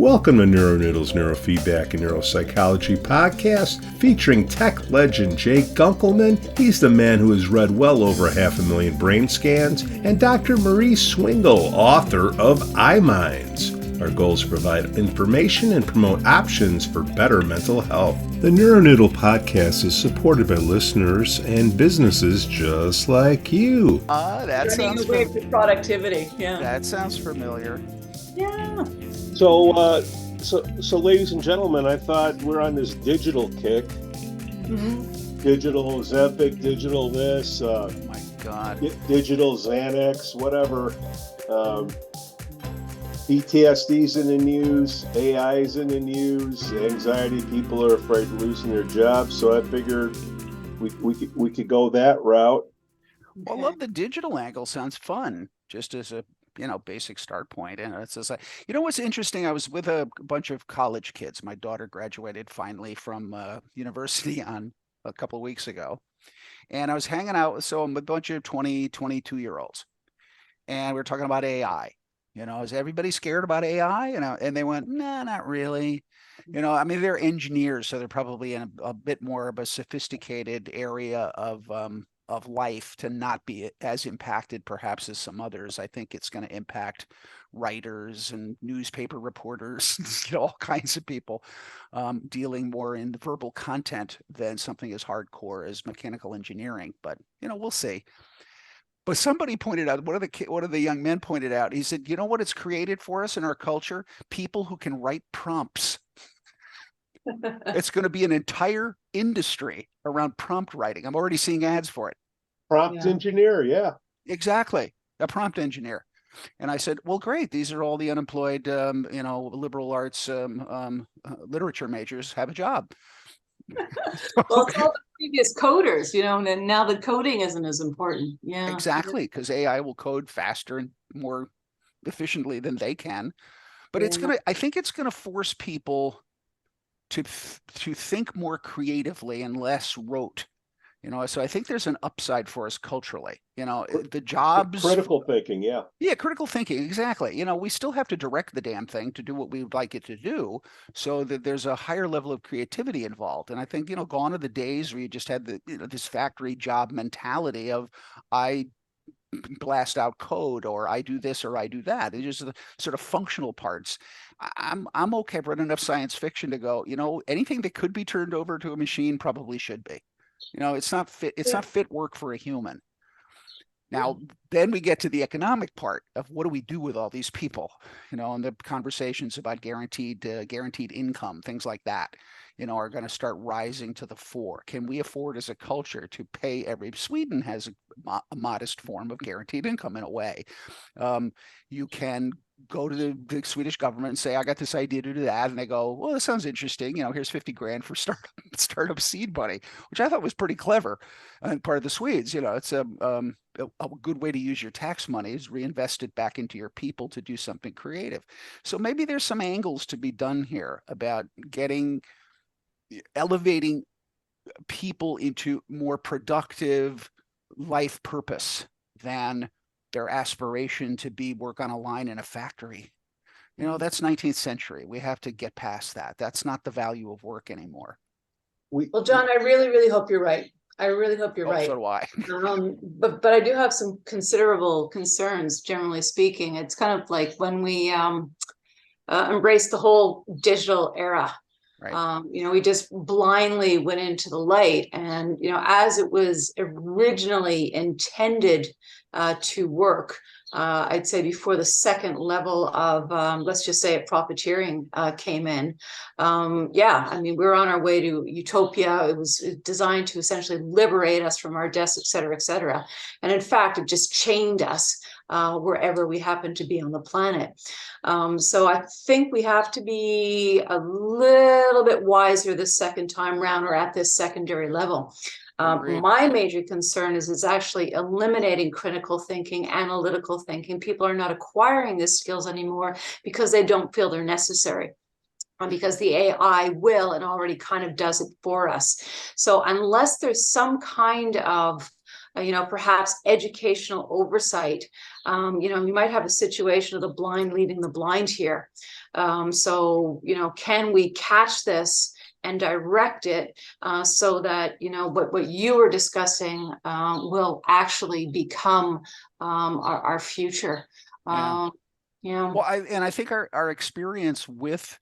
Welcome to NeuroNoodle's Neurofeedback and Neuropsychology podcast featuring tech legend Jake Gunkelman. He's the man who has read well over 500,000 brain scans, and Dr. Mari Swingle, author of iMinds. Our goal is to provide information and promote options for better mental health. The NeuroNoodle Podcast is supported by listeners and businesses just like you. That sounds away for productivity. Yeah, that sounds familiar. Yeah. So, ladies and gentlemen, I thought we're on this digital kick. Mm-hmm. Digital Ozempic, digital this. Oh my God. Digital Xanax, whatever. PTSD's in the news, AI's in the news, anxiety, people are afraid of losing their jobs. So I figured we could go that route. Well, I love the digital angle. Sounds fun, just as a basic start point. And it's just like, what's interesting? I was with a bunch of college kids. My daughter graduated finally from university on a couple of weeks ago, and I was hanging out with a bunch of 20, 22-year-olds, and we were talking about AI. Is everybody scared about AI? And they went, nah, not really. They're engineers, so they're probably in a bit more of a sophisticated area of life to not be as impacted perhaps as some others. I think it's going to impact writers and newspaper reporters, all kinds of people dealing more in the verbal content than something as hardcore as mechanical engineering. But, we'll see. But somebody pointed out, one of the young men pointed out, he said, you know what it's created for us in our culture? People who can write prompts. It's going to be an entire industry around prompt writing. I'm already seeing ads for it. Prompt engineer, yeah. Exactly, a prompt engineer. And I said, well, great. These are all the unemployed, liberal arts literature majors have a job. Well, it's all the previous coders, and now the coding isn't as important. Yeah, exactly, because AI will code faster and more efficiently than they can. But I think it's gonna force people to think more creatively and less rote. So I think there's an upside for us culturally. The jobs, critical thinking, yeah, critical thinking, exactly. We still have to direct the damn thing to do what we would like it to do, so that there's a higher level of creativity involved. And I think gone are the days where you just had this factory job mentality of I blast out code, or I do this or I do that. It's just the sort of functional parts. I'm okay. I've read enough science fiction to go, anything that could be turned over to a machine probably should be. It's not fit. It's not fit work for a human. Now, then we get to the economic part of what do we do with all these people, and the conversations about guaranteed income, things like that, are going to start rising to the fore. Can we afford as a culture to pay Sweden has a modest form of guaranteed income in a way. You can go to the Swedish government and say, I got this idea to do that. And they go, well, this sounds interesting. Here's 50 grand for startup seed money, which I thought was pretty clever. And part of the Swedes, it's a good way to use your tax money is reinvest it back into your people to do something creative. So maybe there's some angles to be done here about elevating people into more productive life purpose than their aspiration to work on a line in a factory. That's 19th century. We have to get past that. That's not the value of work anymore. Well, John, I really, really hope you're right. I really hope you're right. So do I. But I do have some considerable concerns, generally speaking. It's kind of like when we embraced the whole digital era. Right. We just blindly went into the light, and as it was originally intended to work, I'd say before the second level of let's just say profiteering came in. We're on our way to utopia. It was designed to essentially liberate us from our desks, et cetera, et cetera. And in fact, it just chained us wherever we happen to be on the planet. So I think we have to be a little bit wiser this second time round, or at this secondary level. My major concern is actually eliminating critical thinking, analytical thinking. People are not acquiring these skills anymore because they don't feel they're necessary. Because the AI will and already kind of does it for us. So unless there's some kind of perhaps educational oversight. You might have a situation of the blind leading the blind here. So, can we catch this and direct it so that, what you were discussing will actually become our future. Well, I think our experience with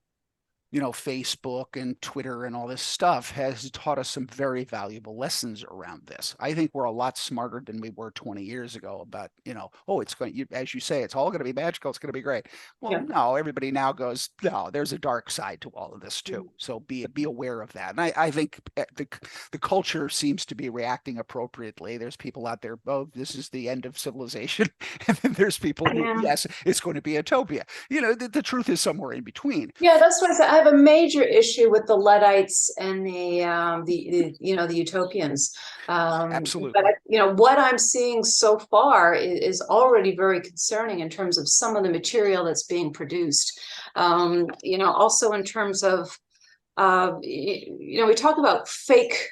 Facebook and Twitter and all this stuff has taught us some very valuable lessons around this. I think we're a lot smarter than we were 20 years ago about, it's going, as you say, it's all going to be magical. It's going to be great. Well, no, everybody now goes, no, there's a dark side to all of this too. So be aware of that. And I think the culture seems to be reacting appropriately. There's people out there, oh, this is the end of civilization. And then there's people who, yes, it's going to be utopia. The truth is somewhere in between. Yeah, that's what I said. I have a major issue with the Luddites and the utopians. Absolutely. But what I'm seeing so far is already very concerning in terms of some of the material that's being produced. Also in terms of we talk about fake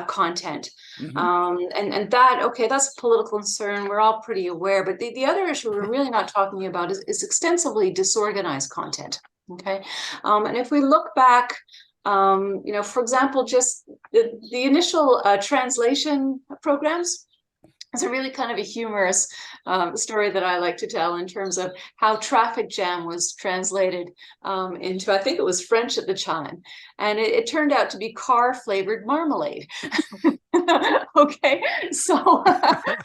content. And that's a political concern. We're all pretty aware. But the other issue we're really not talking about is extensively disorganized content. Okay. And if we look back, for example, just the initial translation programs, it's a really kind of a humorous story that I like to tell in terms of how traffic jam was translated into, I think it was French at the time. And it turned out to be car flavored marmalade. Okay. So,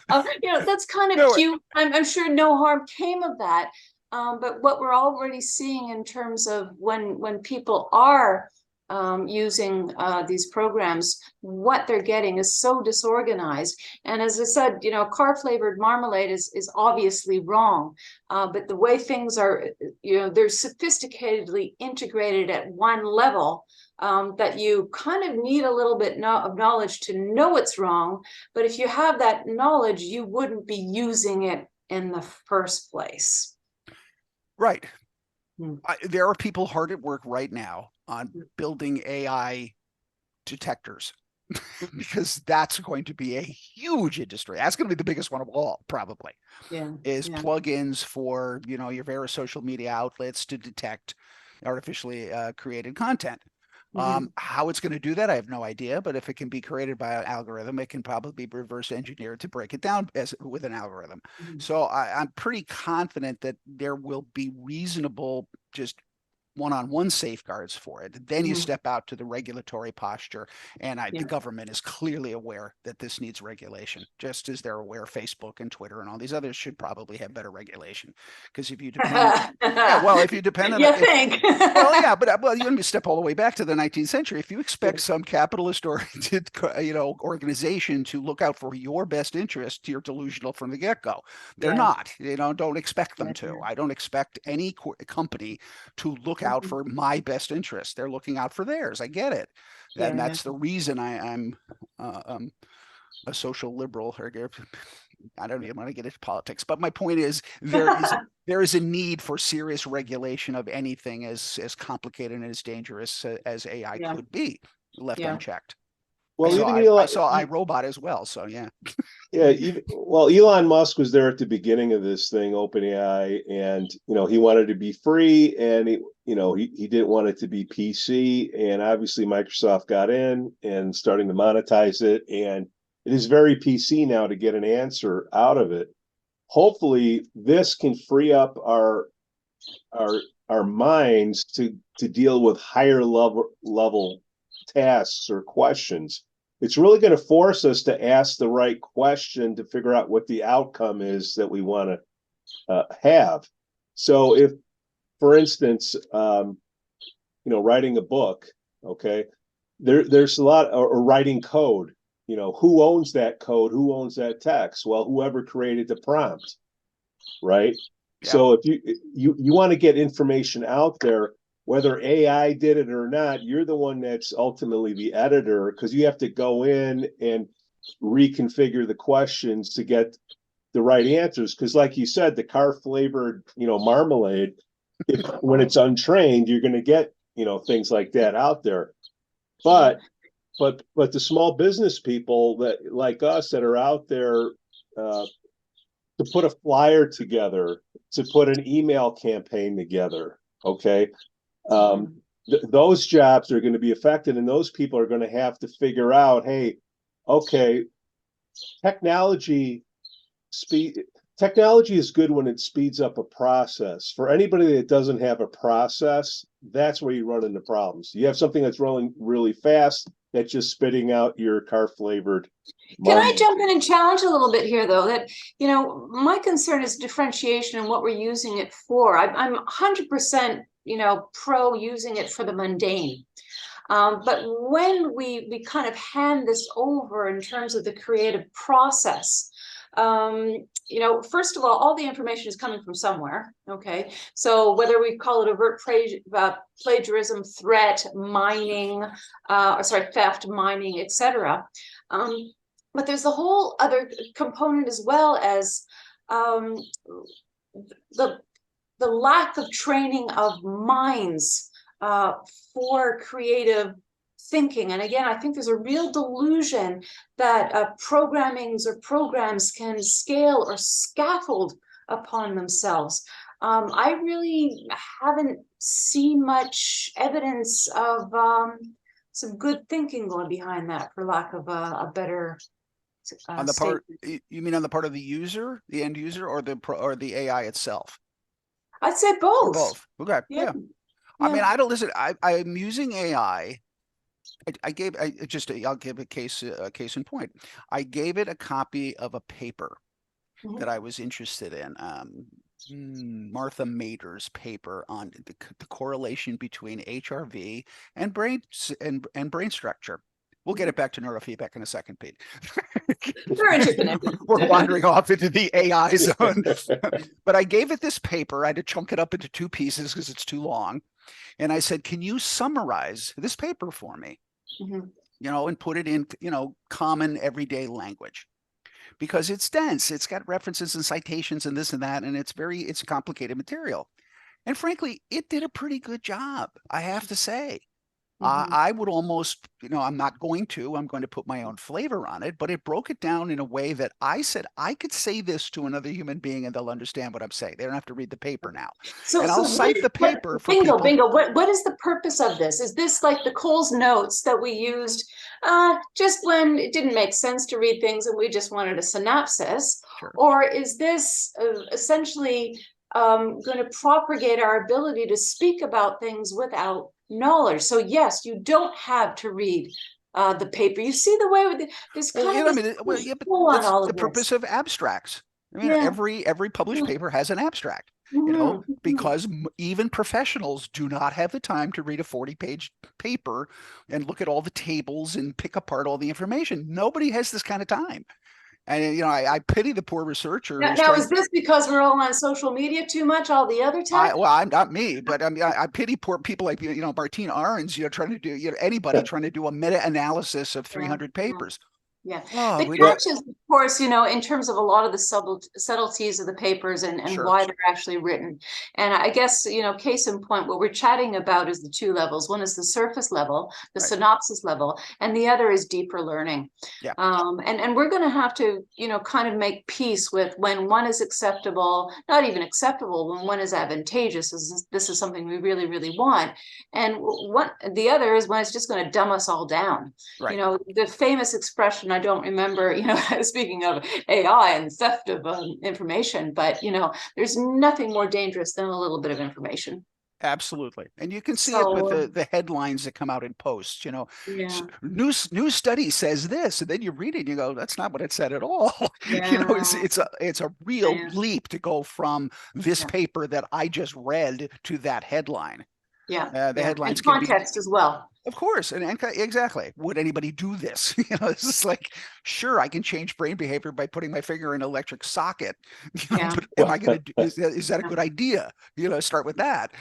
that's kind of cute. I'm sure no harm came of that. But what we're already seeing in terms of when people are using these programs, what they're getting is so disorganized. And as I said, car flavored marmalade is obviously wrong. But the way things are, they're sophisticatedly integrated at one level that you kind of need a little bit of knowledge to know it's wrong. But if you have that knowledge, you wouldn't be using it in the first place. Right. There are people hard at work right now on building AI detectors because that's going to be a huge industry. That's going to be the biggest one of all, probably. Plugins for, your various social media outlets to detect artificially created content. How it's going to do that, I have no idea. But if it can be created by an algorithm, it can probably be reverse engineered to break it down with an algorithm. So I'm pretty confident that there will be reasonable, just one-on-one safeguards for it. Then you step out to the regulatory posture, and the government is clearly aware that this needs regulation, just as they're aware Facebook and Twitter and all these others should probably have better regulation. Because if you depend, if you depend on, but you step all the way back to the 19th century. If you expect some capitalist-oriented, organization to look out for your best interest, you're delusional from the get-go. They're not. Don't expect them to. I don't expect any company to look out for my best interest. They're looking out for theirs. I get it. And that's the reason I'm a social liberal. I don't even want to get into politics, but my point is there is a need for serious regulation of anything as complicated and as dangerous as AI could be left unchecked. Well, I saw iRobot as well. So Elon Musk was there at the beginning of this thing, OpenAI, and he wanted to be free, and he didn't want it to be PC, and obviously Microsoft got in and starting to monetize it, and it is very PC now to get an answer out of it. Hopefully, this can free up our minds to deal with higher level tasks or questions. It's really going to force us to ask the right question to figure out what the outcome is that we want to have. So if, for instance, writing a book, okay, there's a lot, or writing code, who owns that code? Who owns that text? Well, whoever created the prompt, right? Yeah. So if you want to get information out there, whether AI did it or not, you're the one that's ultimately the editor, because you have to go in and reconfigure the questions to get the right answers. Because like you said, the car flavored, marmalade, when it's untrained, you're going to get, things like that out there. But but the small business people that like us that are out there to put a flyer together, to put an email campaign together, okay, those jobs are going to be affected, and those people are going to have to figure out, hey, okay, technology is good when it speeds up a process. For anybody that doesn't have a process, that's where you run into problems. You have something that's rolling really fast that's just spitting out your car flavored. Can I jump in and challenge a little bit here, though? That, my concern is differentiation and what we're using it for. I'm 100%, pro using it for the mundane. But when we kind of hand this over in terms of the creative process, first of all the information is coming from somewhere. Okay. So whether we call it overt plagiarism, threat, mining, theft, mining, etc. But there's a whole other component as well as the lack of training of minds for creative thinking. And again, I think there's a real delusion that programmings or programs can scale or scaffold upon themselves. I really haven't seen much evidence of some good thinking going behind that, for lack of a better on the part, you mean on the part of the user, the end user, or the AI itself? I'd say both. Or both. Okay. Yeah. I mean, I'm using AI. I'll give a case in point. I gave it a copy of a paper that I was interested in. Martha Mader's paper on the correlation between HRV and brain structure. We'll get it back to neurofeedback in a second, Pete. We're wandering off into the AI zone. But I gave it this paper. I had to chunk it up into 2 pieces because it's too long. And I said, can you summarize this paper for me? And put it in, common everyday language. Because it's dense. It's got references and citations and this and that. And it's complicated material. And frankly, it did a pretty good job, I have to say. I would almost, I'm going to put my own flavor on it, but it broke it down in a way that I said, I could say this to another human being and they'll understand what I'm saying. They don't have to read the paper now. And I'll cite the paper for bingo. What is the purpose of this? Is this like the Coles notes that we used just when it didn't make sense to read things and we just wanted a synopsis? Sure. Or is this essentially going to propagate our ability to speak about things without knowledge? So yes, you don't have to read the paper. You see the way with this kind of the purpose of abstracts. I mean, every published paper has an abstract. Because even professionals do not have the time to read a 40-page paper and look at all the tables and pick apart all the information. Nobody has this kind of time. And, I pity the poor researcher. Now is this because we're all on social media too much, all the other time? I'm not me, but I mean, I pity poor people like, Martine Ahrens, trying to do, anybody trying to do a meta-analysis of 300 papers. Yeah. The catch is, of course, in terms of a lot of the subtleties of the papers and why they're actually written. And I guess, case in point, what we're chatting about is the 2 levels. One is the surface level, the synopsis level, and the other is deeper learning. Yeah. And we're going to have to, kind of make peace with when one is acceptable, not even acceptable, when one is advantageous. This is something we really, really want. And the other is when it's just going to dumb us all down. Right. The famous expression, I don't remember, speaking of AI and theft of information, but, there's nothing more dangerous than a little bit of information. Absolutely. And you can see it with the headlines that come out in posts, new study says this, and then you read it and you go, that's not what it said at all. It's a real leap to go from this paper that I just read to that headline. The headlines and context as well. Of course, and exactly. Would anybody do this? This is like, sure, I can change brain behavior by putting my finger in an electric socket. But am I going to? Is that a good idea? Start with that.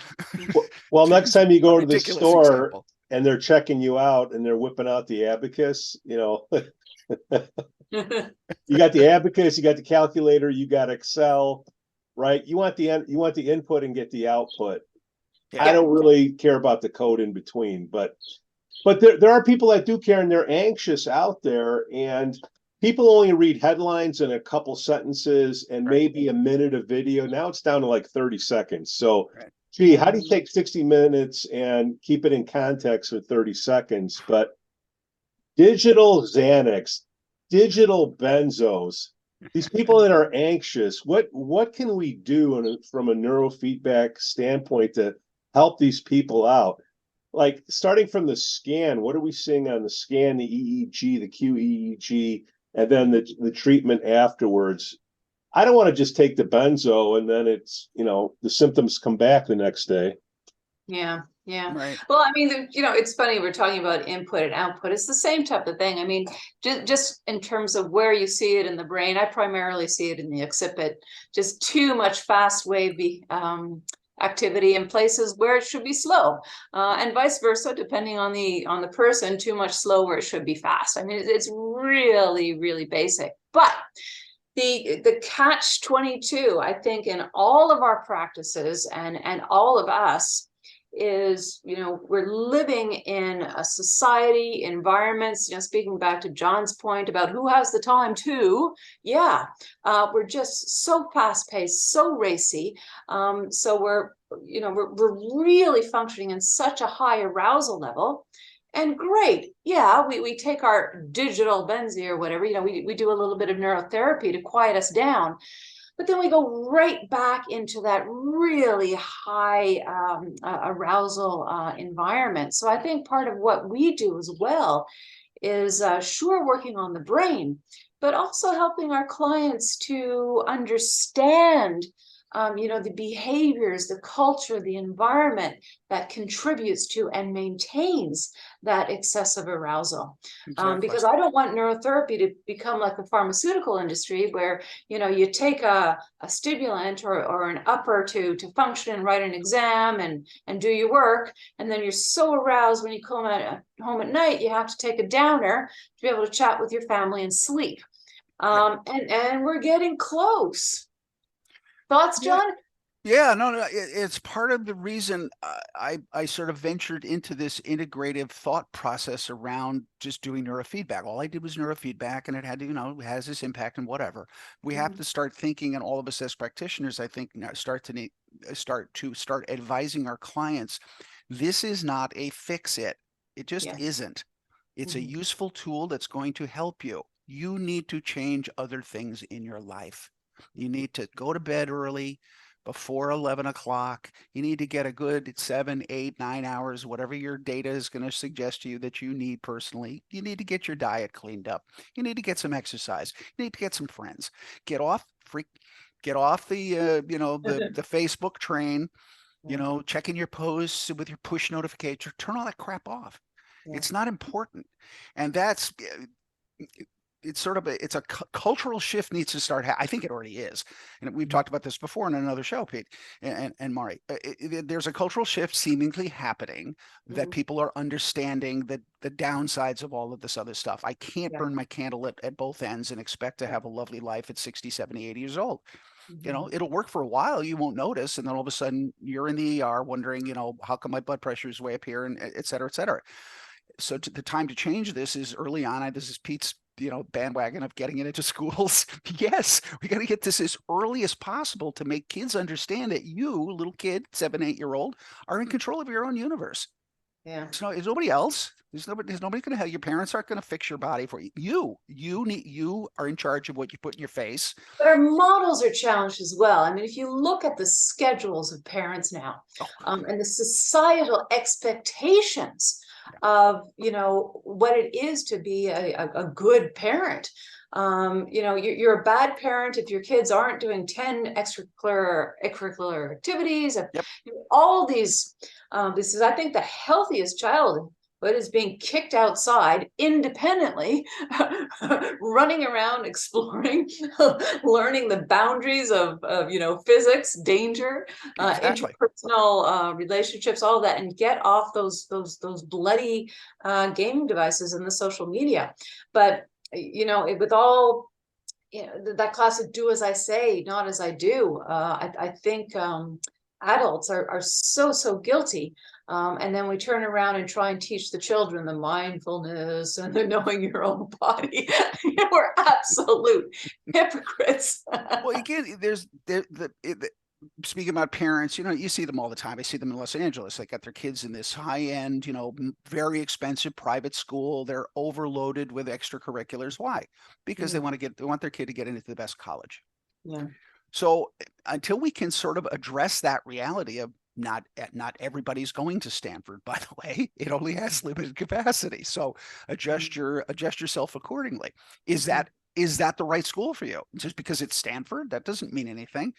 Well, next time you go to the store and they're checking you out and they're whipping out the abacus, you got the abacus, you got the calculator, you got Excel, right? You want the input and get the output. I don't really care about the code in between, but But there are people that do care, and they're anxious out there, and people only read headlines and a couple sentences and Right. maybe a minute of video. Now it's down to like 30 seconds. So, Right. gee, how do you take 60 minutes and keep it in context with 30 seconds? But digital Xanax, digital benzos, these people that are anxious, what can we do from a neurofeedback standpoint to help these people out? Like starting from the scan, what are we seeing on the scan, the EEG, the QEEG, and then the treatment afterwards? I don't want to just take the benzo and then it's, the symptoms come back the next day. Yeah. Yeah. Right. Well, I mean, it's funny, we're talking about input and output. It's the same type of thing. I mean, just in terms of where you see it in the brain, I primarily see it in the occipit, just too much fast wave activity in places where it should be slow, and vice versa, depending on the person, too much slow where it should be fast. I mean, it's really, really basic. But the catch 22, I think, in all of our practices and all of us is, we're living in a society, environments, speaking back to John's point about who has the time to, we're just so fast paced, so racy. So we're really functioning in such a high arousal level. And great, we take our digital benzo or whatever, we do a little bit of neurotherapy to quiet us down. But then we go right back into that really high arousal environment. So I think part of what we do as well is sure working on the brain, but also helping our clients to understand the behaviors, the culture, the environment that contributes to and maintains that excessive arousal. Exactly. Because I don't want neurotherapy to become like the pharmaceutical industry where, you take a stimulant or an upper to function and write an exam and do your work. And then you're so aroused when you come home at night, you have to take a downer to be able to chat with your family and sleep. And we're getting close. Thoughts, John? Yeah, no, it's part of the reason I sort of ventured into this integrative thought process around just doing neurofeedback. All I did was neurofeedback, and it had to, it has this impact and whatever. We have to start thinking, and all of us as practitioners, I think, start advising our clients. This is not a fix it. It just isn't. It's a useful tool that's going to help you. You need to change other things in your life. You need to go to bed early, before 11 o'clock. You need to get a good 7, 8, 9 hours, whatever your data is going to suggest to you that you need personally. You need to get your diet cleaned up. You need to get some exercise. You need to get some friends. Get off the the Facebook train, checking your posts with your push notifications. Turn all that crap off. It's not important. And that's it's a cultural shift needs to start. I think it already is. And we've talked about this before in another show, Pete and Mari. There's a cultural shift seemingly happening that people are understanding the downsides of all of this other stuff. I can't burn my candle at both ends and expect to have a lovely life at 60, 70, 80 years old. It'll work for a while. You won't notice. And then all of a sudden you're in the ER wondering, how come my blood pressure is way up here, and et cetera, et cetera. So the time to change this is early on. This is Pete's bandwagon of getting it into schools. Yes, we got to get this as early as possible to make kids understand that you, little kid, 7, 8-year-old, are in control of your own universe. So there's nobody else. There's nobody going to help. Your parents aren't going to fix your body for you. You are in charge of what you put in your face. But our models are challenged as well. I mean, if you look at the schedules of parents now, and the societal expectations of what it is to be a good parent. You're a bad parent if your kids aren't doing 10 extracurricular activities. All these, this is, I think, the healthiest childhood is being kicked outside independently, running around, exploring, learning the boundaries of physics, danger, interpersonal relationships, all that, and get off those bloody gaming devices and the social media. But with all that classic "do as I say, not as I do," I think adults are so guilty And then we turn around and try and teach the children the mindfulness and the knowing your own body. We're absolute hypocrites. Well, again, speaking about parents, you see them all the time. I see them in Los Angeles. They got their kids in this high-end, very expensive private school. They're overloaded with extracurriculars. Why? Because they want their kid to get into the best college. Yeah. So until we can sort of address that reality of not everybody's going to Stanford, by the way, it only has limited capacity. So adjust yourself accordingly. Is that the right school for you? Just because it's Stanford, that doesn't mean anything.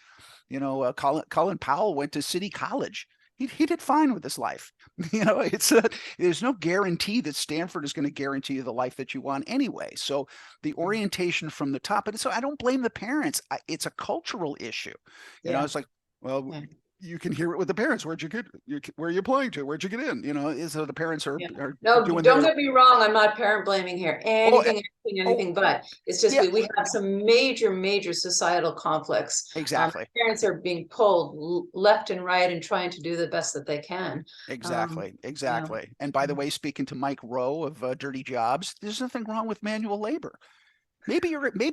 Colin Powell went to City College. He did fine with his life. There's no guarantee that Stanford is going to guarantee you the life that you want anyway. So the orientation from the top, and so I don't blame the parents. It's a cultural issue. It's like, well, you can hear it with the parents. Where are you applying to? Where'd you get in? So the parents are no, doing don't get me wrong. I'm not parent blaming here. Anything, but it's just we have some major societal conflicts. Exactly. Parents are being pulled left and right and trying to do the best that they can. Exactly. And by the way, speaking to Mike Rowe of Dirty Jobs, there's nothing wrong with manual labor. Maybe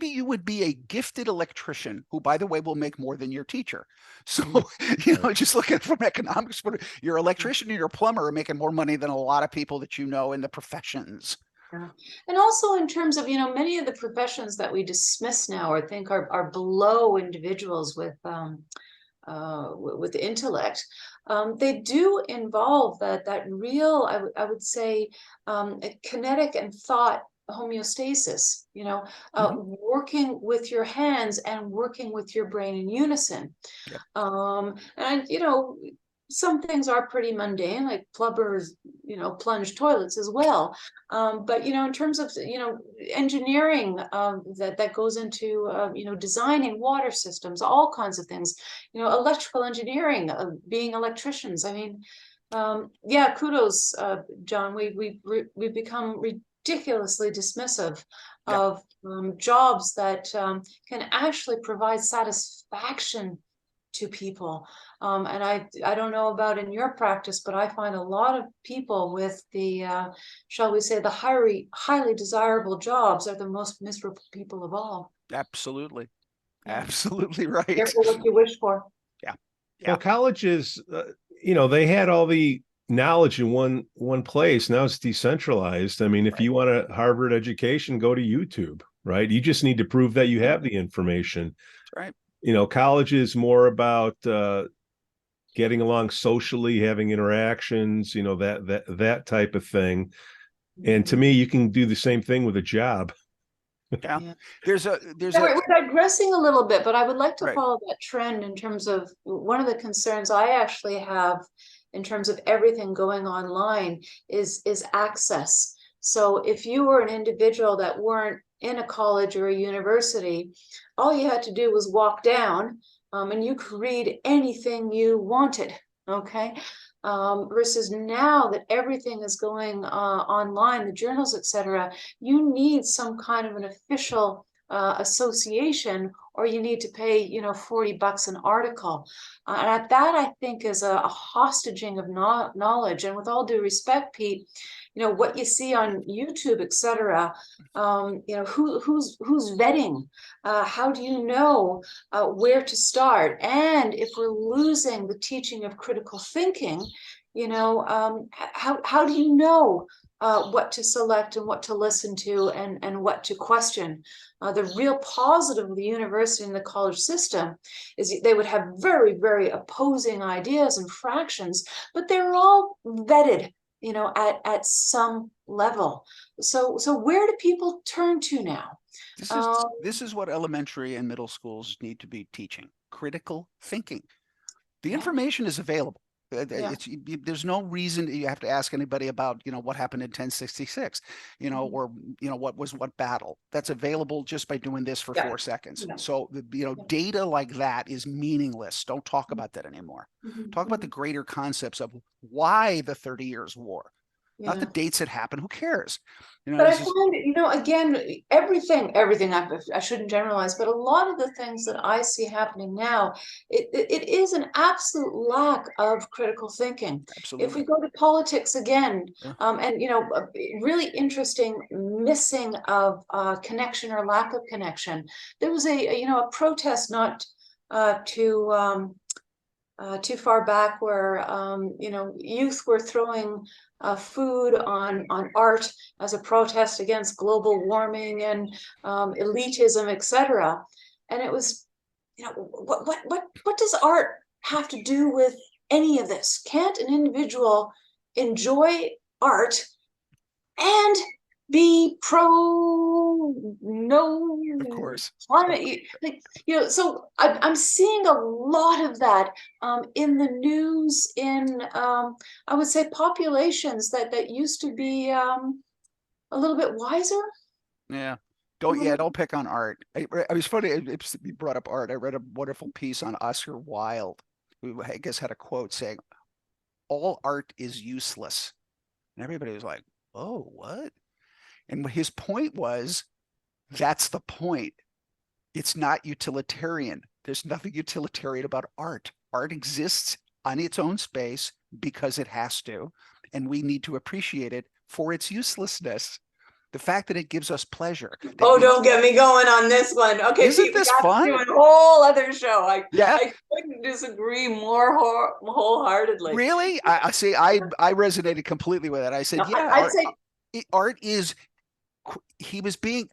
you would be a gifted electrician who, by the way, will make more than your teacher. So, just looking from economics, your electrician and your plumber are making more money than a lot of people that in the professions. Yeah. And also in terms of, many of the professions that we dismiss now or think are below individuals with intellect, they do involve that real, I would say, kinetic and thought homeostasis, working with your hands and working with your brain in unison. Yep. And some things are pretty mundane, like plumbers, plunge toilets as well. But in terms of engineering that goes into designing water systems, all kinds of things, electrical engineering, being electricians. I mean, kudos, John. We've become ridiculously dismissive of jobs that can actually provide satisfaction to people. And I don't know about in your practice, but I find a lot of people with the, shall we say, the highly desirable jobs are the most miserable people of all. Absolutely. Absolutely right. Careful what you wish for. Yeah. Well, colleges, they had all the knowledge in one place. Now it's decentralized. I mean, if you want a Harvard education, go to YouTube, right? You just need to prove that you have the information. That's right. College is more about getting along socially, having interactions, that type of thing. And to me, you can do the same thing with a job. Yeah. We're digressing a little bit, but I would like to follow that trend in terms of one of the concerns I actually have in terms of everything going online is access. So if you were an individual that weren't in a college or a university, all you had to do was walk down and you could read anything you wanted, okay? Versus now that everything is going online, the journals, etc., you need some kind of an official association, or you need to pay, $40 an article. And that I think is a hostaging of knowledge. And with all due respect, Pete, what you see on YouTube, etc., who's vetting? How do you know where to start? And if we're losing the teaching of critical thinking, how do you know what to select and what to listen to and what to question? The real positive of the university and the college system is they would have very, very opposing ideas and fractions, but they're all vetted, at some level. So where do people turn to now? This is what elementary and middle schools need to be teaching: critical thinking. The information is available. There's no reason you have to ask anybody about what happened in 1066, or what battle. That's available just by doing this for 4 seconds. So data like that is meaningless. Don't talk about that anymore. Talk about the greater concepts of why the 30 Years' War. not the dates that happen. Who cares? But I find, again, everything, I shouldn't generalize, but a lot of the things that I see happening now, it is an absolute lack of critical thinking. Absolutely. If we go to politics again, Yeah. and, a really interesting missing of connection or lack of connection. There was a protest not too far back where, youth were throwing food on art as a protest against global warming and elitism, etc. And it was, what does art have to do with any of this? Can't an individual enjoy art and be of course climate? So I'm seeing a lot of that in the news, in I would say populations that used to be a little bit wiser. Yeah. Don't pick on art. It was funny. You brought up art. I read a wonderful piece on Oscar Wilde, who I guess had a quote saying, "All art is useless." And everybody was like, "Oh, what?" And his point was, that's the point. It's not utilitarian. There's nothing utilitarian about art. Art exists on its own space because it has to, and we need to appreciate it for its uselessness. The fact that it gives us pleasure. Don't get me going on this one. Okay, isn't Pete, this we got fun? to do a whole other show. I Yeah. couldn't disagree more wholeheartedly. Really? I say I resonated completely with it. I said, art is. He was being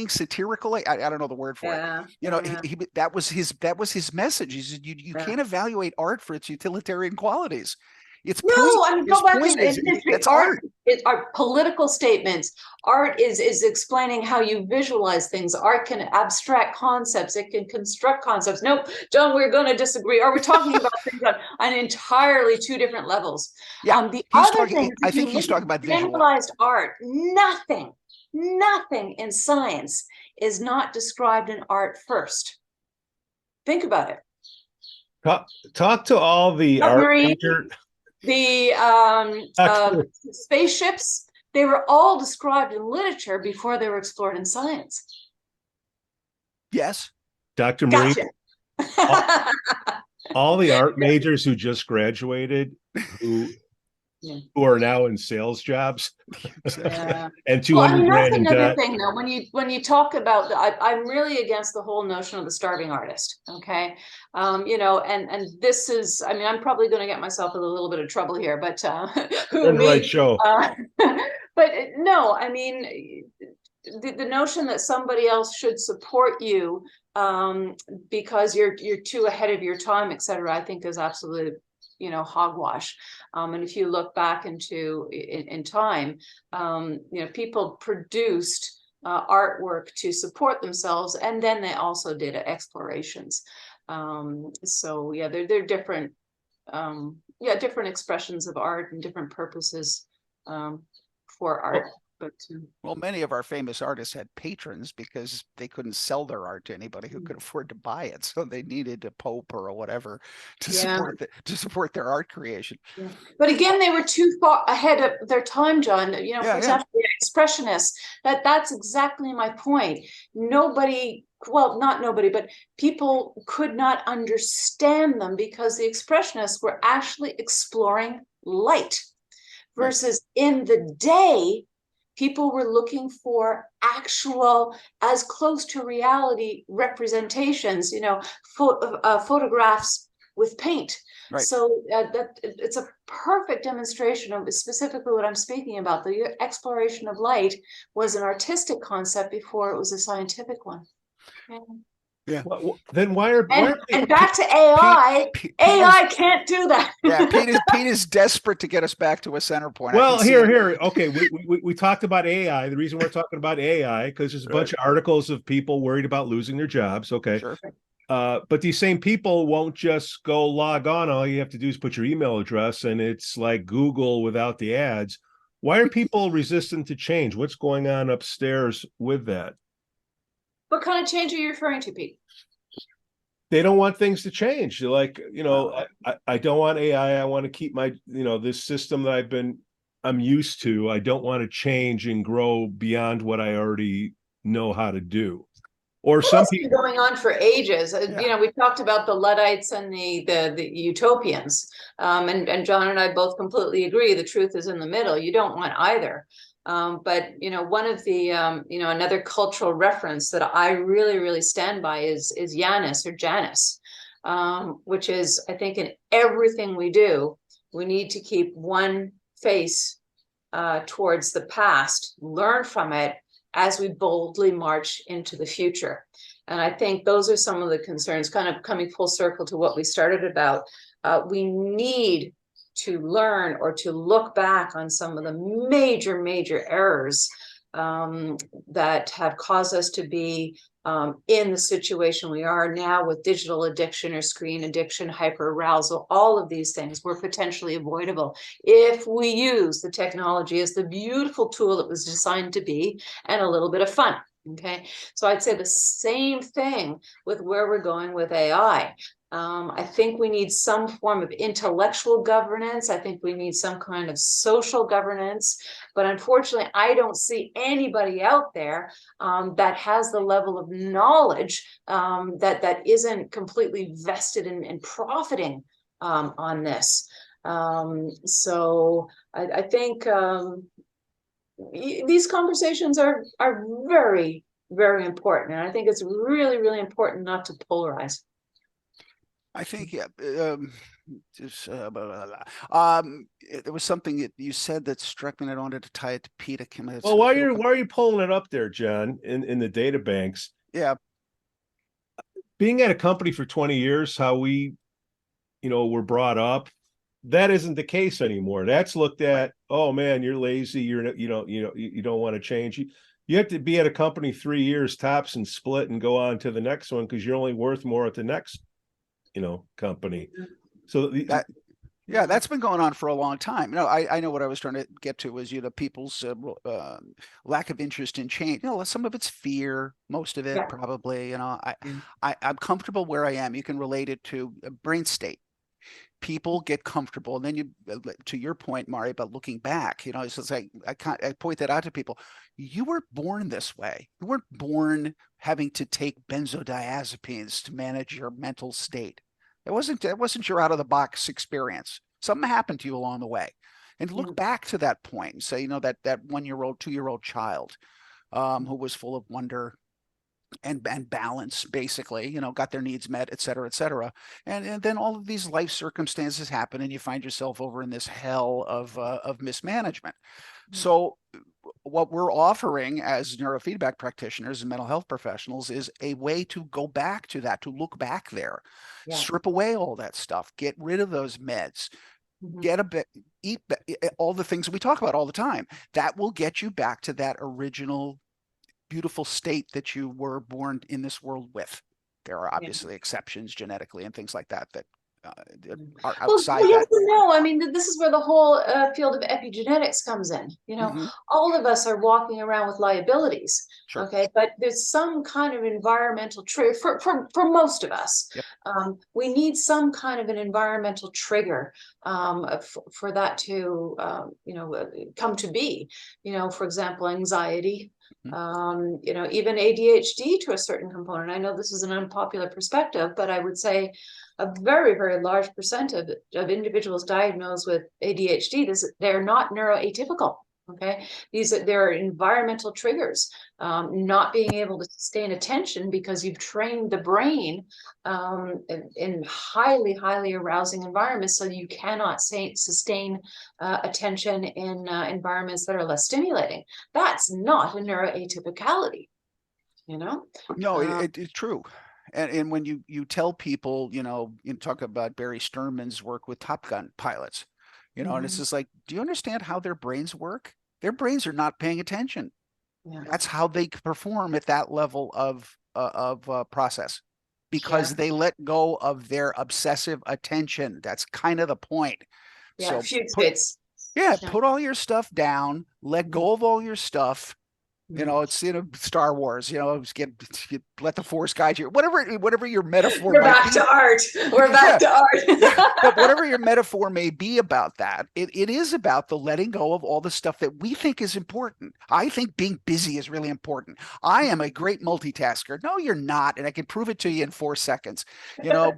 satirical. I don't know the word for it. He that was his message. He said you can't evaluate art for its utilitarian qualities. It's go back in history. It's art. Are political statements. Art is explaining how you visualize things. Art can abstract concepts. It can construct concepts. Nope, John, we're going to disagree. Or we're talking about things on entirely two different levels. Yeah, the other thing, I think he's talking about visualized art. Nothing in science is not described in art first. Think about it. Talk to all the art major. The spaceships, they were all described in literature before they were explored in science. Yes. Dr. Mari, all the art majors who just graduated, who are now in sales jobs, and 200 grand in debt. Thing, though, when you talk about, I'm really against the whole notion of the starving artist. Okay, and this is, I'm probably going to get myself in a little bit of trouble here, but the right show. But no, the notion that somebody else should support you because you're too ahead of your time, etc., I think is absolute hogwash. And if you look back in time, people produced artwork to support themselves, and then they also did explorations. So yeah, they're different. Different expressions of art and different purposes for art. Well, many of our famous artists had patrons because they couldn't sell their art to anybody who could afford to buy it, so they needed a pope or whatever to support their art creation. Yeah. But again, they were too far ahead of their time, John. For example, the Expressionists. That's exactly my point. Not nobody, but people could not understand them because the Expressionists were actually exploring light, versus in the day, people were looking for actual, as close to reality representations, photographs with paint. Right. So it's a perfect demonstration of specifically what I'm speaking about. The exploration of light was an artistic concept before it was a scientific one. Yeah. Well, then why are and back to AI? AI can't do that. Yeah, Pete is desperate to get us back to a center point. Well, here. Okay, we talked about AI. The reason we're talking about AI because there's a bunch of articles of people worried about losing their jobs. Okay. Sure. But these same people won't just go log on. All you have to do is put your email address, and it's like Google without the ads. Why are people resistant to change? What's going on upstairs with that? What kind of change are you referring to, Pete? They don't want things to change. They're like, I don't want AI. I want to keep my, this system that I've been I'm used to. I don't want to change and grow beyond what I already know how to do. Or Well, some that's been people, going on for ages. Yeah. You know, we talked about the Luddites and the utopians, and John and I both completely agree. The truth is in the middle. You don't want either. But you know, one of the another cultural reference that I really stand by is Janus or Janus, which is, I think, in everything we do, we need to keep one face towards the past, learn from it as we boldly march into the future. And I think those are some of the concerns, kind of coming full circle to what we started about. We need to learn or to look back on some of the major errors that have caused us to be in the situation we are now with digital addiction or screen addiction, hyperarousal. All of these things were potentially avoidable if we use the technology as the beautiful tool it was designed to be, and a little bit of fun. Okay, so I'd say the same thing with where we're going with AI. I think we need some form of intellectual governance. I think we need some kind of social governance. But unfortunately, I don't see anybody out there that has the level of knowledge that isn't completely vested in profiting on this. So I think these conversations are very important, and I think it's really important not to polarize. I think, yeah, there was something that you said that struck me, and I wanted to tie it to Pete. well, why are you pulling it up there, John, in the data banks? Yeah. Being at a company for 20 years, how we, were brought up, that isn't the case anymore. That's looked at, oh man, you're lazy, you don't want to change. You have to be at a company 3 years tops and split and go on to the next one because you're only worth more at the next company. So that's been going on for a long time. I know what I was trying to get to was, people's lack of interest in change. Some of it's fear, most of it probably. I'm comfortable where I am. You can relate it to a brain state. People get comfortable, and then you, to your point, Mari, about looking back, it's just like I point that out to people. You were born this way. You weren't born having to take benzodiazepines to manage your mental state. That wasn't your out of the box experience. Something happened to you along the way, and look back to that point and say, that 1-year-old, 2-year-old child who was full of wonder and balance, basically, got their needs met, et cetera, and then all of these life circumstances happen, and you find yourself over in this hell of mismanagement. So what we're offering as neurofeedback practitioners and mental health professionals is a way to go back to that, to look back there, strip away all that stuff, get rid of those meds, get a bit, eat all the things we talk about all the time. That will get you back to that original beautiful state that you were born in this world with. There are obviously exceptions genetically and things like that are outside that. No, I mean, this is where the whole field of epigenetics comes in. All of us are walking around with liabilities. Sure. Okay, but there's some kind of environmental trigger for most of us. Yep. We need some kind of an environmental trigger for that to come to be. For example, anxiety. Even ADHD to a certain component. I know this is an unpopular perspective, but I would say a very large percent of individuals diagnosed with ADHD, they're not neuroatypical. Okay, there are environmental triggers, not being able to sustain attention because you've trained the brain in highly arousing environments, so you cannot sustain attention in environments that are less stimulating. That's not a neuroatypicality, No, it's true. And when you tell people, you talk about Barry Sterman's work with Top Gun pilots, and it's just like, do you understand how their brains work? Their brains are not paying attention. That's how they perform at that level of process, because they let go of their obsessive attention. That's kind of the point. So put all your stuff down, let go of all your stuff, You know, it's, Star Wars, let the force guide you, whatever your metaphor We're might back be. to art. We're back to art. But whatever your metaphor may be about that, it is about the letting go of all the stuff that we think is important. I think being busy is really important. I am a great multitasker. No, you're not. And I can prove it to you in 4 seconds.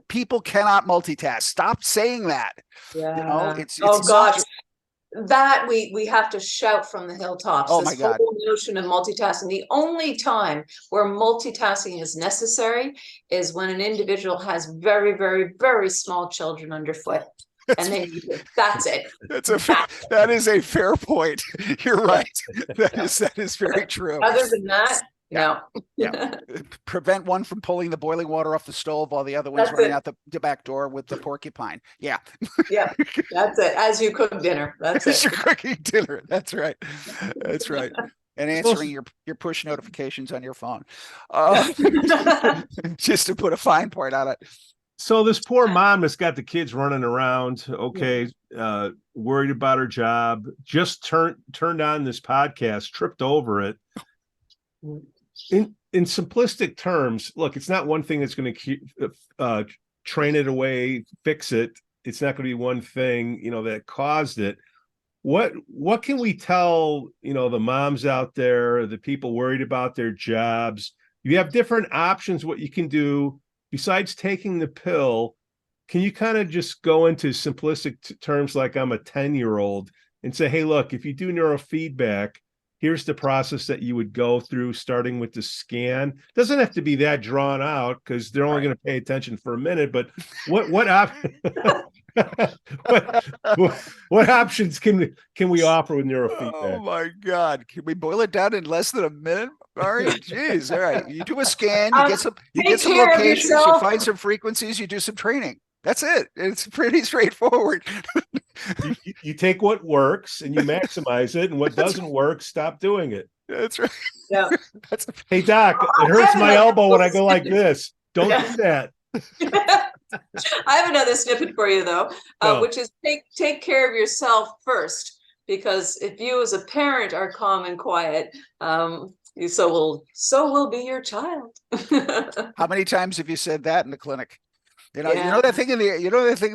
People cannot multitask. Stop saying that. Yeah. It's God. That we have to shout from the hilltops. Oh, this my God. whole notion of multitasking. The only time where multitasking is necessary is when an individual has very, very, very small children underfoot. That's it. That is a fair point. You're right. That is very true. Other than that, no. Yeah. Prevent one from pulling the boiling water off the stove while the other one's running out the back door with the porcupine. Yeah. Yeah. That's it. As you cook dinner. That's it. You're cooking dinner. That's right. That's right. And answering your push notifications on your phone. Just to put a fine point on it. So this poor mom that's got the kids running around, worried about her job, just turned on this podcast, tripped over it. In simplistic terms, look, it's not one thing that's going to train it away, fix it. It's not going to be one thing, that caused it. What can we tell, the moms out there, the people worried about their jobs? You have different options, what you can do besides taking the pill. Can you kind of just go into simplistic terms like I'm a 10-year-old and say, hey, look, if you do neurofeedback, here's the process that you would go through, starting with the scan. Doesn't have to be that drawn out because they're only going to pay attention for a minute. But what options can we offer with neurofeedback? Oh my God! Can we boil it down in less than a minute? Mari, jeez. All right, you do a scan, you get some locations, you find some frequencies, you do some training. That's it. It's pretty straightforward. You take what works and you maximize it, and what doesn't work, stop doing it. That's right. Yeah. Hey, Doc, it hurts my elbow when I go like this. Don't do that. I have another snippet for you, though, which is take care of yourself first, because if you as a parent are calm and quiet, so will be your child. How many times have you said that in the clinic? You know that thing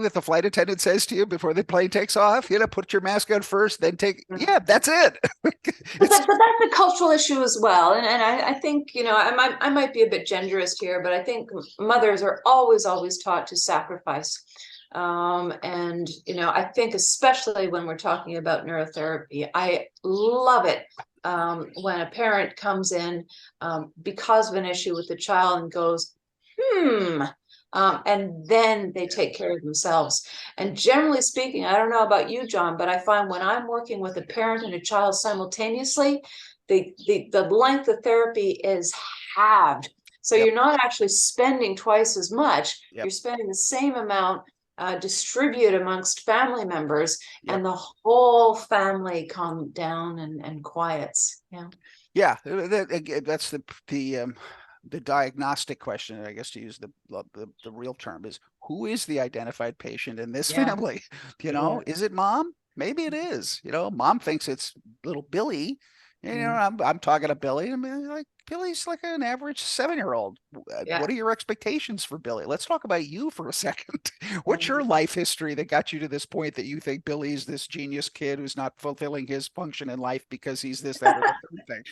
that the flight attendant says to you before the plane takes off. Put your mask on first, then take. Yeah, that's it. but that's a cultural issue as well, and I think I might be a bit genderist here, but I think mothers are always taught to sacrifice, and I think especially when we're talking about neurotherapy, I love it when a parent comes in because of an issue with the child and goes, and then they take care of themselves. And generally speaking, I don't know about you, John, but I find when I'm working with a parent and a child simultaneously, the length of therapy is halved. So you're not actually spending twice as much. You're spending the same amount distributed amongst family members, and the whole family calm down and quiets. That's the diagnostic question, I guess, to use the real term, is who is the identified patient in this family? Is it mom? Maybe it is. Mom thinks it's little Billy. I'm talking to Billy. I mean, like, Billy's like an average 7-year-old. What are your expectations for Billy? Let's talk about you for a second. What's your life history that got you to this point that you think Billy's this genius kid who's not fulfilling his function in life because he's this, that, or the thing?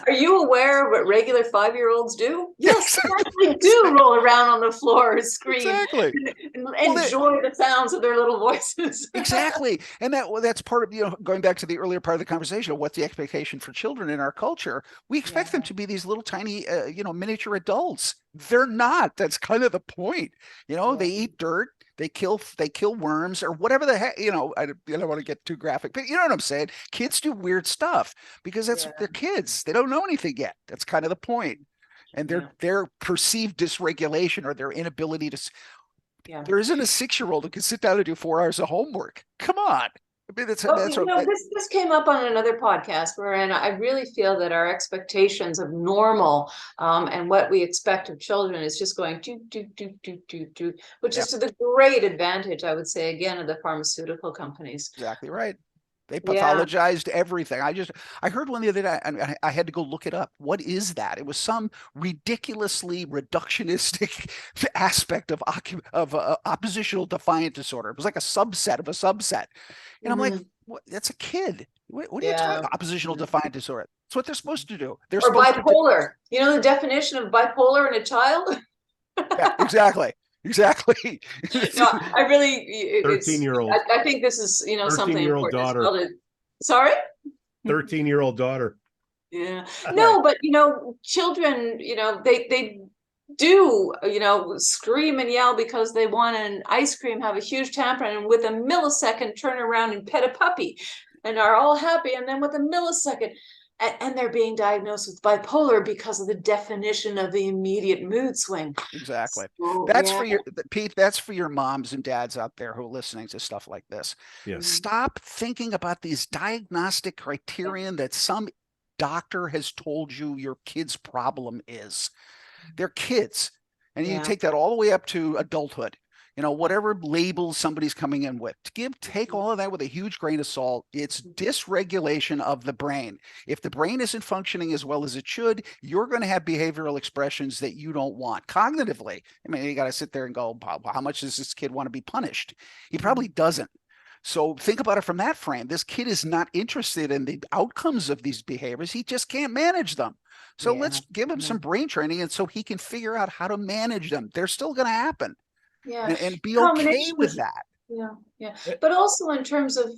Are you aware of what regular 5-year-olds do? Yes, they do roll around on the floor and scream. Exactly. And enjoy the sounds of their little voices. Exactly. And that's part of, going back to the earlier part of the conversation of what's the expectation for children in our culture. We expect them to be these little tiny, miniature adults. They're not. That's kind of the point. They eat dirt, they kill worms, or whatever the heck. I don't want to get too graphic, but you know what I'm saying. Kids do weird stuff because they're kids. They don't know anything yet. That's kind of the point. And their perceived dysregulation or their inability to. There isn't a 6-year-old who can sit down and do 4 hours of homework. Come on. I mean, this came up on another podcast wherein I really feel that our expectations of normal and what we expect of children is just going do, which is to the great advantage, I would say, again, of the pharmaceutical companies. Exactly right. They Yeah. pathologized everything. I heard one the other day, and I had to go look it up. What is that? It was some ridiculously reductionistic aspect of oppositional defiant disorder. It was like a subset of a subset. And I'm like, Mhm. what? That's a kid. What are you talking Yeah. about? Oppositional defiant disorder. That's what they're supposed to do. They're Or supposed to do. bipolar. You know the definition of bipolar in a child? Yeah, exactly. Exactly. No, I really, 13-year-old, I think this is, something 13-year-old important as well daughter, to, sorry? 13-year-old daughter. Yeah. Right. No, but children, they do, scream and yell because they want an ice cream, have a huge tantrum, and with a millisecond turn around and pet a puppy and are all happy. And then with a millisecond, and they're being diagnosed with bipolar because of the definition of the immediate mood swing. Exactly. So, That's yeah. for your Pete, that's for your moms and dads out there who are listening to stuff like this. Yes. Stop thinking about these diagnostic criterion that some doctor has told you your kid's problem is. They're kids. And you Yeah. take that all the way up to adulthood. Whatever labels somebody's coming in with, take all of that with a huge grain of salt. It's dysregulation of the brain. If the brain isn't functioning as well as it should, you're going to have behavioral expressions that you don't want cognitively. I mean, you got to sit there and go, how much does this kid want to be punished? He probably doesn't. So think about it from that frame. This kid is not interested in the outcomes of these behaviors. He just can't manage them. So let's give him some brain training, and so he can figure out how to manage them. They're still going to happen. Yeah. And be okay with that. Yeah. Yeah. But also in terms of,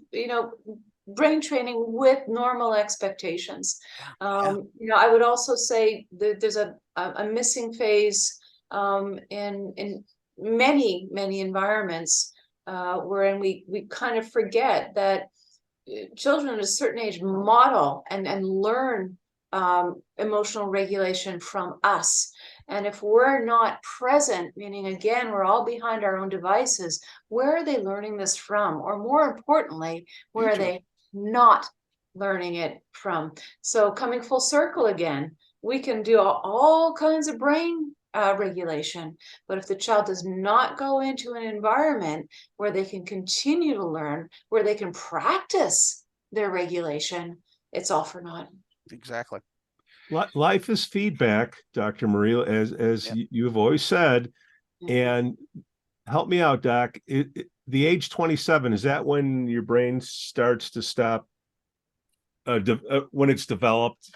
brain training with normal expectations. I would also say that there's a missing phase in many environments wherein we kind of forget that children at a certain age model and learn emotional regulation from us. And if we're not present, meaning again, we're all behind our own devices, where are they learning this from? Or more importantly, where are they not learning it from? So coming full circle again, we can do all kinds of brain regulation, but if the child does not go into an environment where they can continue to learn, where they can practice their regulation, it's all for naught. Exactly. Life is feedback, Dr. Mari, as you've always said. And help me out, Doc. The age 27, is that when your brain starts to stop when it's developed?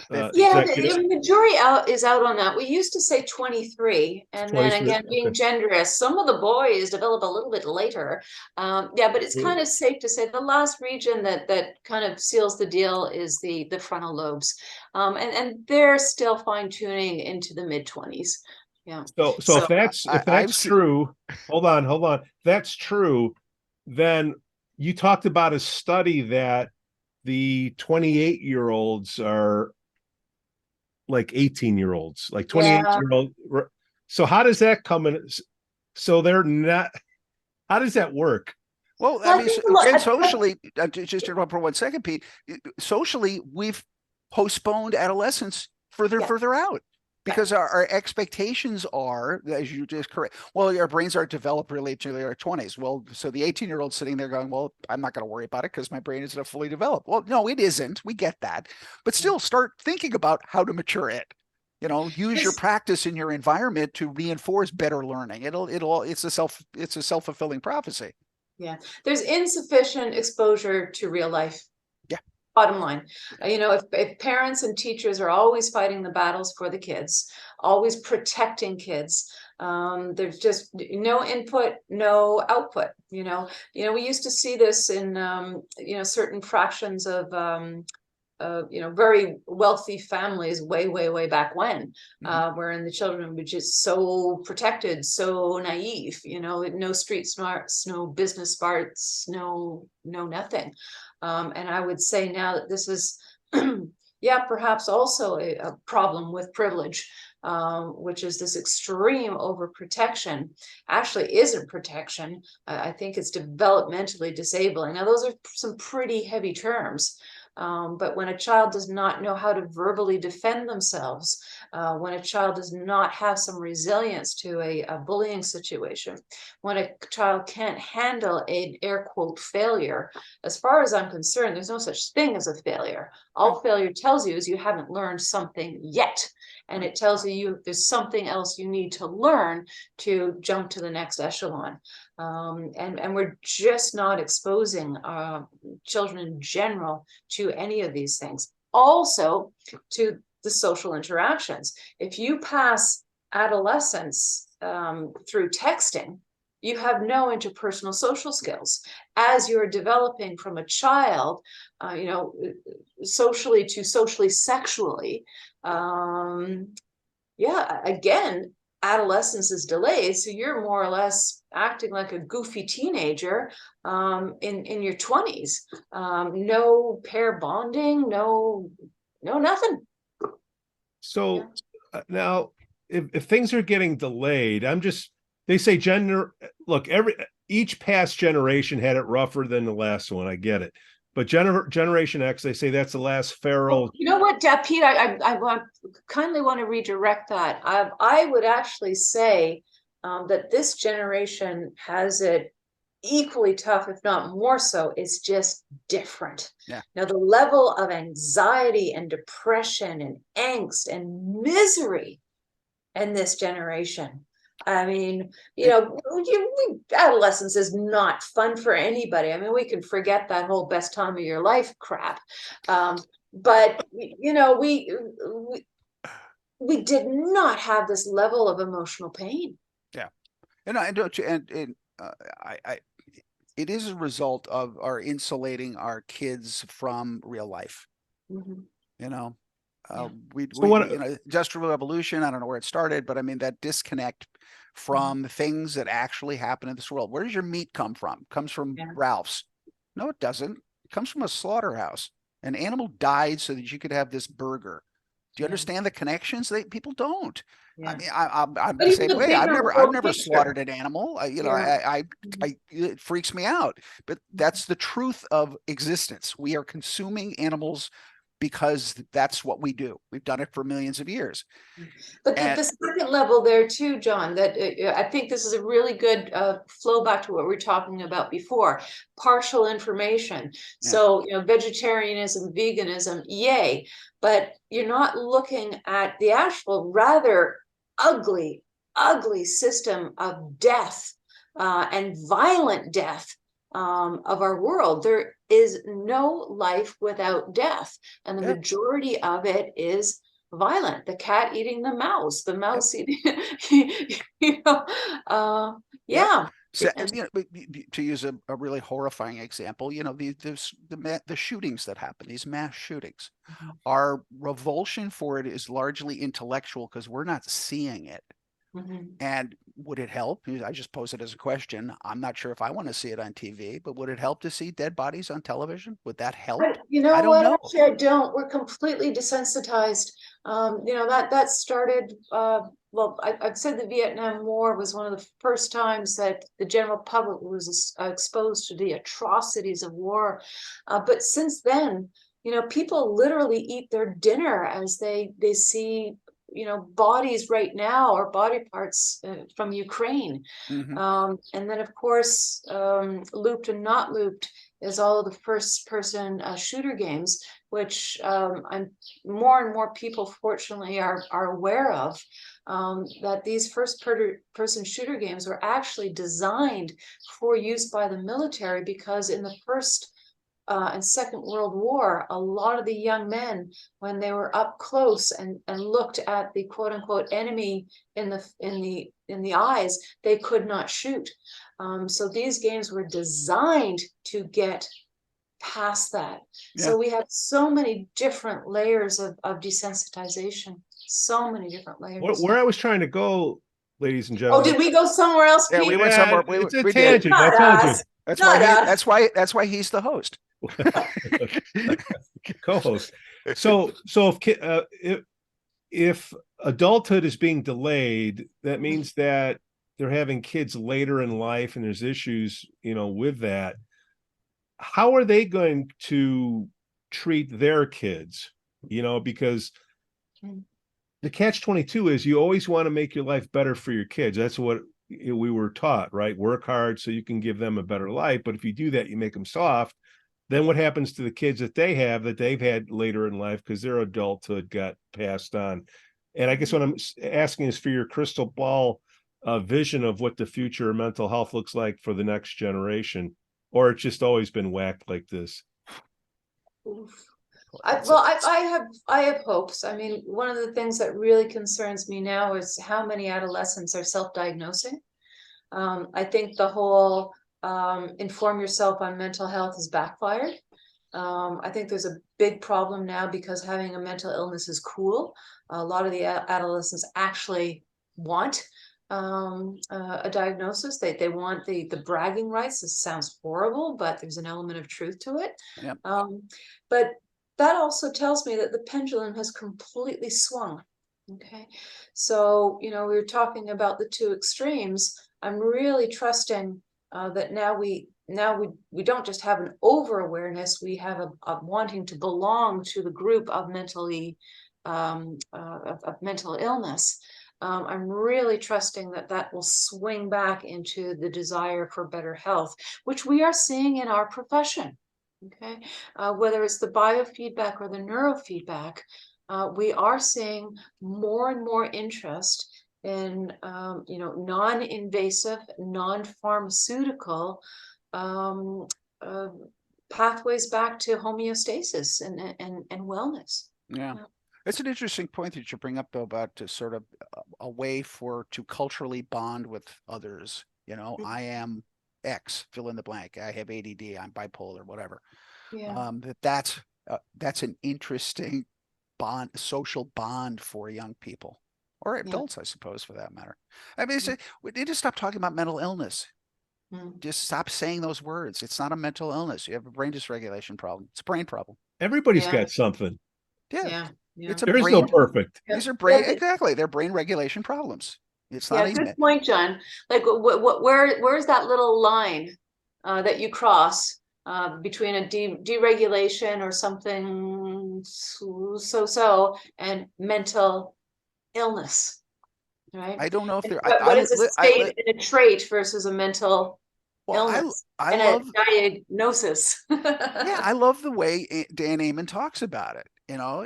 The jury is out on that. We used to say 23, and 23, then again, being generous, some of the boys develop a little bit later. But it's kind of safe to say the last region that kind of seals the deal is the frontal lobes, and they're still fine tuning into the mid-20s. Yeah. So if that's true, hold on. That's true. Then you talked about a study that the 28-year-olds are like 18-year-olds, like 28-year-old. So how does that come in? So they're not, how does that work? Well, I mean, again, socially, just to interrupt for 1 second, Pete, socially, we've postponed adolescence further out. Because our expectations are, as you just correct, well, our brains aren't developed really until our 20s. Well, so the 18-year-old sitting there going, well, I'm not going to worry about it because my brain isn't fully developed. Well, no, it isn't. We get that. But still start thinking about how to mature it. Use your practice in your environment to reinforce better learning. It's a self-fulfilling prophecy. Yeah. There's insufficient exposure to real life. Bottom line, if parents and teachers are always fighting the battles for the kids, always protecting kids, there's just no input, no output. We used to see this in certain fractions of very wealthy families way back when, wherein the children were just so protected, so naive, no street smarts, no business smarts, no nothing. And I would say now that this is, perhaps also a problem with privilege, which is this extreme overprotection actually isn't protection. I think it's developmentally disabling. Now, those are some pretty heavy terms. But when a child does not know how to verbally defend themselves, when a child does not have some resilience to a bullying situation, when a child can't handle an air quote failure, as far as I'm concerned, there's no such thing as a failure. All failure tells you is you haven't learned something yet. And it tells you there's something else you need to learn to jump to the next echelon. And we're just not exposing children in general to any of these things. Also, to the social interactions. If you pass adolescence through texting, you have no interpersonal social skills. As you're developing from a child, socially to socially sexually, again, adolescence is delayed, so you're more or less acting like a goofy teenager in your 20s. No pair bonding, no nothing. So now, if things are getting delayed, they say each past generation had it rougher than the last one. I get it. But Generation X, they say that's the last feral. Well, you know what, Pete, I kindly want to redirect that. I would actually say that this generation has it equally tough, if not more so. It's just different. Yeah. Now, the level of anxiety and depression and angst and misery in this generation, I mean, adolescence is not fun for anybody. I mean, we can forget that whole best time of your life crap. But, we did not have this level of emotional pain. Yeah. It is a result of our insulating our kids from real life. Mm-hmm. Industrial revolution, I don't know where it started, but I mean, that disconnect from things that actually happen in this world. Where does your meat come from? It comes from Ralph's. No, it doesn't. It comes from a slaughterhouse. An animal died so that you could have this burger. Do you understand the connections? People don't. Yeah. I mean, I'm the same way. I've never slaughtered an animal. It freaks me out. But that's the truth of existence. We are consuming animals because that's what we do. We've done it for millions of years. But the second level there too, John, that I think this is a really good flow back to what we were talking about before, partial information. Yeah. So, vegetarianism, veganism, yay, but you're not looking at the actual rather ugly system of death and violent death of our world. There is no life without death, and the majority of it is violent. The cat eating the mouse eating, So, to use a really horrifying example, the shootings that happen, these mass shootings, our revulsion for it is largely intellectual because we're not seeing it. And would it help? I just pose it as a question. I'm not sure if I want to see it on TV, but would it help to see dead bodies on television? Would that help? I don't know. Actually, I don't. We're completely desensitized. That started, I'd said the Vietnam War was one of the first times that the general public was exposed to the atrocities of war. But since then, people literally eat their dinner as they see bodies right now, or body parts from Ukraine. And then, of course, looped and not looped is all of the first person shooter games, which I'm more and more people fortunately are aware of, that these first person shooter games were actually designed for use by the military, because in the First and Second World War, a lot of the young men, when they were up close and looked at the quote unquote enemy in the eyes, they could not shoot. So these games were designed to get past that. So we have so many different layers of desensitization, so many different layers. Where I was trying to go, ladies and gentlemen. Oh, did we go somewhere else? Yeah, we went somewhere. It's a tangent. I told you. That's why he's the host. Co-host. So if adulthood is being delayed, that means that they're having kids later in life, and there's issues, with that. How are they going to treat their kids, because Mm. the catch-22 is you always want to make your life better for your kids. That's what we were taught, right? Work hard so you can give them a better life. But if you do that, you make them soft. Then what happens to the kids that they've had later in life because their adulthood got passed on? And I guess what I'm asking is for your crystal ball vision of what the future of mental health looks like for the next generation, or it's just always been whacked like this. I have hopes. I mean, one of the things that really concerns me now is how many adolescents are self-diagnosing. I think the whole inform yourself on mental health has backfired. I think there's a big problem now because having a mental illness is cool. A lot of the adolescents actually want a diagnosis. They want the bragging rights. This sounds horrible, but there's an element of truth to it. Yep. But that also tells me that the pendulum has completely swung. Okay, so we were talking about the two extremes. I'm really trusting that now we don't just have an over awareness, we have a wanting to belong to the group of mentally of mental illness. I'm really trusting that will swing back into the desire for better health, which we are seeing in our profession. Okay, whether it's the biofeedback or the neurofeedback, we are seeing more and more interest in non-invasive, non-pharmaceutical pathways back to homeostasis and wellness. Yeah. It's an interesting point that you bring up, though, about to sort of a way to culturally bond with others. I am X, fill in the blank. I have ADD, I'm bipolar, whatever. Yeah. That's an interesting social bond for young people, or adults, I suppose, for that matter. I mean, we need to stop talking about mental illness. Just stop saying those words. It's not a mental illness. You have a brain dysregulation problem. It's a brain problem. Everybody's got something. Yeah. It's a there is no perfect. These are brain exactly. They're brain regulation problems. It's not good point, John. Like, where's that little line that you cross between a deregulation or something so and mental illness, right? I don't know if they're. What is a state and a trait versus a mental illness and a diagnosis? Yeah, I love the way Dan Amen talks about it.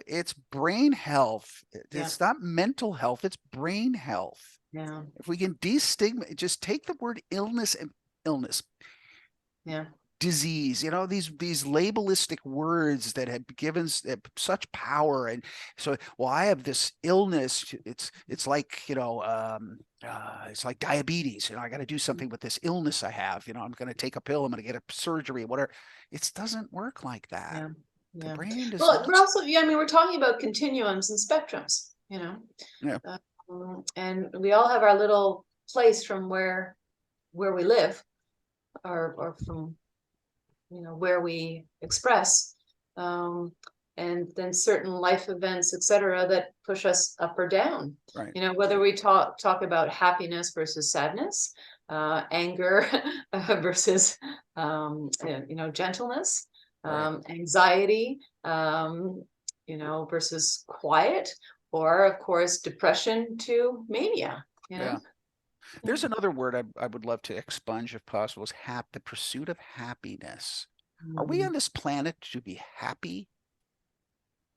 It's brain health. It's not mental health. It's brain health. Yeah. If we can destigma, just take the word illness and illness. Yeah. Disease, these labelistic words that have given such power. And so, I have this illness. It's like, it's like diabetes. I got to do something with this illness I have. I'm going to take a pill. I'm going to get a surgery, whatever. It doesn't work like that. Yeah. The brain does well, we're also, we're talking about continuums and spectrums, and we all have our little place from where we live, or from where we express, and then certain life events, etc., that push us up or down. Right. Whether we talk about happiness versus sadness, anger versus gentleness, anxiety, versus quiet, or of course depression to mania. There's another word I would love to expunge if possible, is the pursuit of happiness. Are we on this planet to be happy?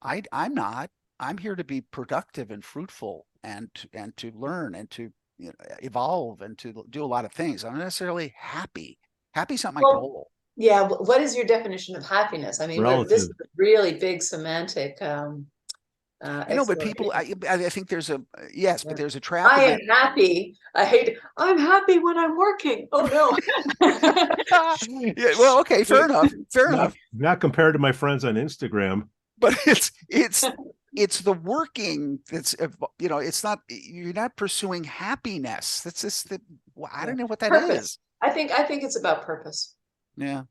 I'm not. I'm here to be productive and fruitful and to learn and to evolve and to do a lot of things. I'm not necessarily happy. Happy's not my goal. Yeah. What is your definition of happiness? I mean, this is a really big semantic. I know, but people, I think there's but there's a trap. I am happy. I'm happy when I'm working. Oh no. Well, okay, fair enough. Not compared to my friends on Instagram. But it's the working that's, it's not, you're not pursuing happiness. That's just I don't know what that is. I think it's about purpose. Yeah.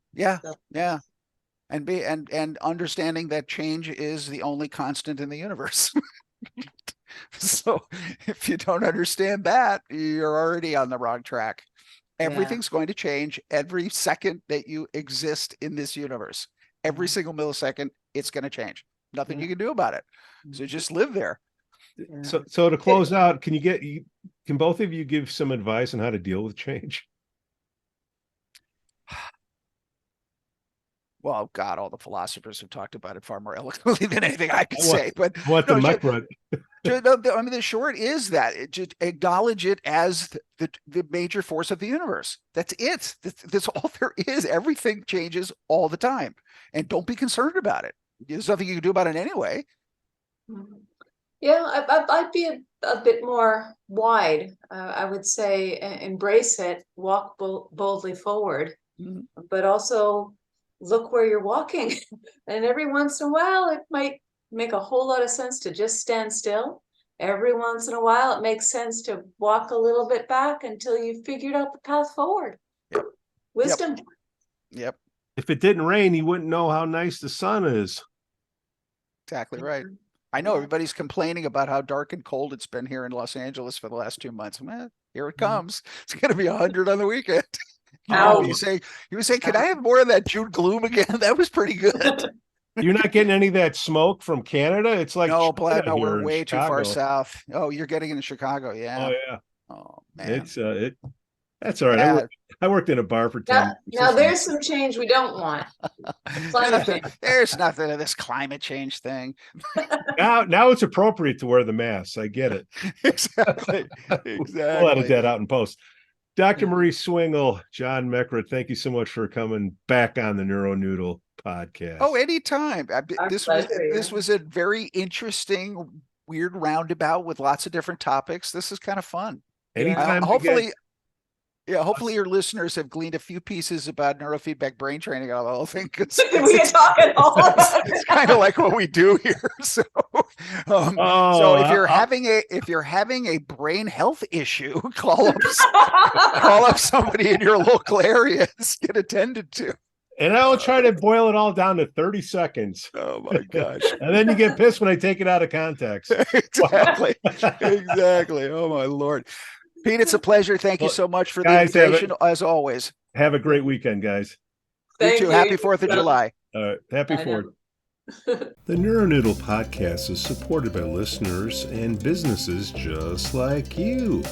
And understanding that change is the only constant in the universe. So if you don't understand that, you're already on the wrong track. Everything's going to change every second that you exist in this universe. Every single millisecond, it's going to change. Nothing you can do about it. So just live there. Yeah. So to close out, can both of you give some advice on how to deal with change? Well, God, all the philosophers have talked about it far more eloquently than anything I could say. But What the Mekrut? I mean, the short is that just acknowledge it as the major force of the universe. That's it. That's all there is. Everything changes all the time, and don't be concerned about it. There's nothing you can do about it anyway. Yeah, I'd be a bit more wide. I would say embrace it, walk boldly forward, but also look where you're walking. And every once in a while, it might make a whole lot of sense to just stand still. Every once in a while, it makes sense to walk a little bit back until you've figured out the path forward. Yep. Wisdom. Yep. If it didn't rain, you wouldn't know how nice the sun is. Exactly right. I know everybody's complaining about how dark and cold it's been here in Los Angeles for the last 2 months. Well, here it comes. It's going to be 100 on the weekend. You were saying, could I have more of that June gloom again? That was pretty good. You're not getting any of that smoke from Canada? It's like no, China we're here way in too far Chicago. south. Oh, you're getting into Chicago, yeah. Oh yeah. Oh man, that's all right. Yeah. I worked in a bar for 10 years. Now there's some change we don't want. Climate change. There's nothing of this climate change thing. Now it's appropriate to wear the mask. I get it. Exactly. We'll edit that out in post. Dr. Mari Swingle, John Mekrut, thank you so much for coming back on the NeuroNoodle podcast. Oh, anytime. This pleasure, was a very interesting, weird roundabout with lots of different topics. This is kind of fun. Anytime. Hopefully your listeners have gleaned a few pieces about neurofeedback brain training out of the whole thing. We are talking all about it's kind of like what we do here. So, so if you're having a brain health issue, call up somebody in your local area and get attended to. And I'll try to boil it all down to 30 seconds. Oh my gosh. And then you get pissed when I take it out of context. Exactly. Exactly. Oh my Lord. Pete, it's a pleasure. Thank you so much for the invitation, as always. Have a great weekend, guys. Thank you. Happy 4th of July. Happy 4th. The NeuroNoodle Podcast is supported by listeners and businesses just like you.